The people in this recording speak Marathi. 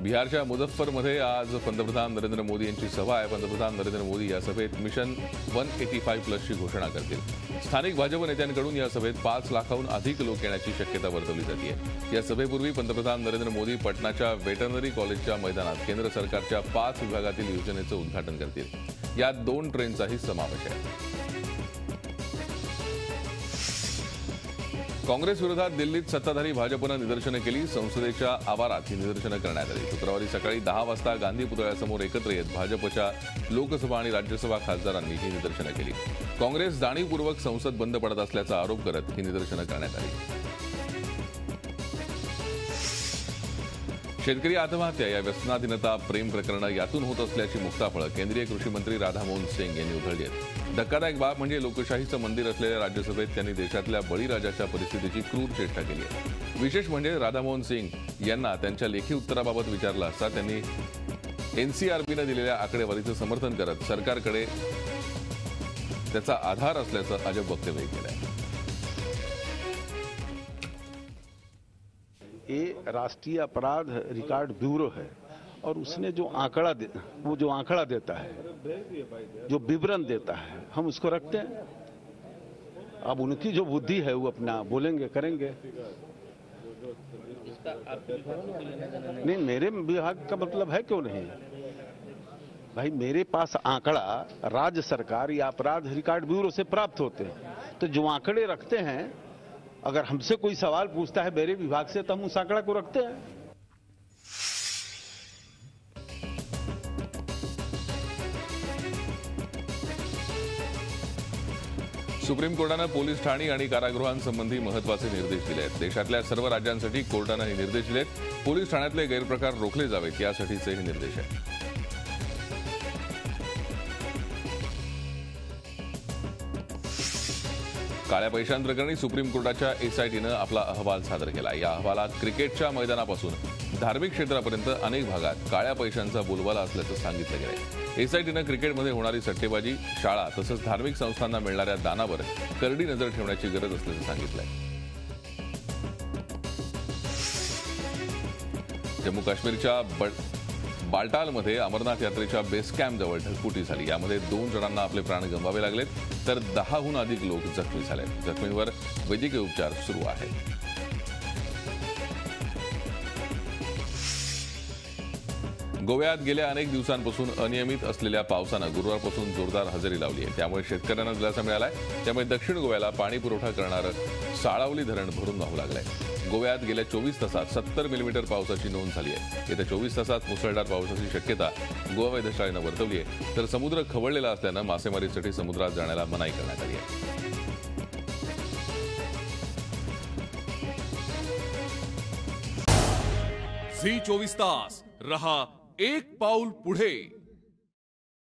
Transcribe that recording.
बिहारच्या मुझफ्फरमध्ये आज पंतप्रधान नरेंद्र मोदी यांची सभा आहे। पंतप्रधान नरेंद्र मोदी या सभेत मिशन 185+ घोषणा करतील। स्थानिक भाजप नेत्यांकडून या सभेत 5 लाखाहून अधिक लोक येण्याची शक्यता वर्तवली जाते। या सभेपूर्वी पंतप्रधान नरेंद्र मोदी पटनाच्या वेटरनरी कॉलेजच्या मैदानात केंद्र सरकारच्या 5 विभागातील योजनेचं उद्घाटन करतील। यात 2 ट्रेनचाही समावेश आहे। काँग्रेस विरोधात दिल्लीत सत्ताधारी भाजपनं निदर्शनं केली। संसदेच्या आवारात ही निदर्शनं करण्यात आली। शुक्रवारी सकाळी 10 वाजता गांधी पुतळ्यासमोर एकत्र येत भाजपच्या लोकसभा आणि राज्यसभा खासदारांनी ही निदर्शनं केली। काँग्रेस जाणीवपूर्वक संसद बंद पडत असल्याचा आरोप करत ही निदर्शनं करण्यात आली। शेतकरी आत्महत्या या व्यसनाधीनता प्रेम प्रकरणं यातून होत असल्याची मुक्ताफळं केंद्रीय कृषी मंत्री राधामोहन सिंग यांनी उधळली आहेत। धक्कादायक बाब म्हणजे लोकशाहीचं मंदिर असलेल्या राज्यसभेत त्यांनी देशातल्या बळीराजाच्या परिस्थितीची क्रूर चेष्टा केली आहे। विशेष म्हणजे राधामोहन सिंग यांना त्यांच्या लेखी उत्तराबाबत विचारलं असता त्यांनी एनसीआरबीनं दिलेल्या आकडेवारीचं समर्थन करत सरकारकडे त्याचा आधार असल्याचं अजब वक्तव्य केलं आहे। ये राष्ट्रीय अपराध रिकॉर्ड ब्यूरो है और उसने जो आंकड़ा देता है, जो विवरण देता है, हम उसको रखते हैं। अब उनकी जो बुद्धि है वो अपना बोलेंगे करेंगे। नहीं, मेरे विभाग का मतलब है क्यों नहीं भाई, मेरे पास आंकड़ा राज्य सरकार या अपराध रिकॉर्ड ब्यूरो से प्राप्त होते हैं। तो जो आंकड़े रखते हैं, अगर हमसे कोई सवाल पूछता है मेरे विभाग से तो हम उस आंकड़ा को रखते हैं। सुप्रीम कोर्टानं पोलीस ठाणी आणि कारागृहांसंबंधी महत्त्वाचे निर्देश दिले आहेत। देशातल्या सर्व राज्यांसाठी कोर्टानं हे निर्देश दिलेत। पोलीस ठाण्यातले गैरप्रकार रोखले जावेत यासाठीचे हे निर्देश आहेत। काळ्या पैशांप्रकरणी सुप्रीम कोर्टाच्या एसआयटीनं आपला अहवाल सादर केला। या अहवालात क्रिकेटच्या मैदानापासून धार्मिक क्षेत्रापर्यंत अनेक भागात काळ्या पैशांचा बोलबाला असल्याचं सांगितलं गेलंय। एसआयटीनं क्रिकेटमध्ये होणारी सट्टेबाजी, शाळा तसंच धार्मिक संस्थांना मिळणाऱ्या दानावर करडी नजर ठेवण्याची गरज असल्याचं सांगितलंय। जम्मू काश्मीरच्या बाल्टालमध्ये अमरनाथ यात्रेच्या बेस कॅम्पजवळ ढगफुटी झाली। यामध्ये 2 जणांना आपले प्राण गमवावे लागलेत तर 10हून अधिक लोक जखमी झालेत। जखमींवर वैद्यकीय उपचार सुरू आहेत। गोव्यात गेल्या अनेक दिवसांपासून अनियमित असलेल्या पावसानं गुरुवारपासून जोरदार हजेरी लावली आहे। त्यामुळे शेतकऱ्यांना दिलासा मिळालाय। त्यामुळे दक्षिण गोव्याला पाणी पुरवठा करणारं साळावली धरण भरून वाहू लागलंय। गोव्यात गेल्या 24 तासात 70 मिलीमीटर पावसाची नोंद झाली आहे। येत्या 24 तासात मुसळधार पावसाची शक्यता गोवा वेधशाळेनं वर्तवली आहे। तर समुद्र खवळलेला असल्यानं मासेमारीसाठी समुद्रात जाण्याला मनाई करण्यात आली आहे। झी 24 तास रहा एक पाऊल पुढे।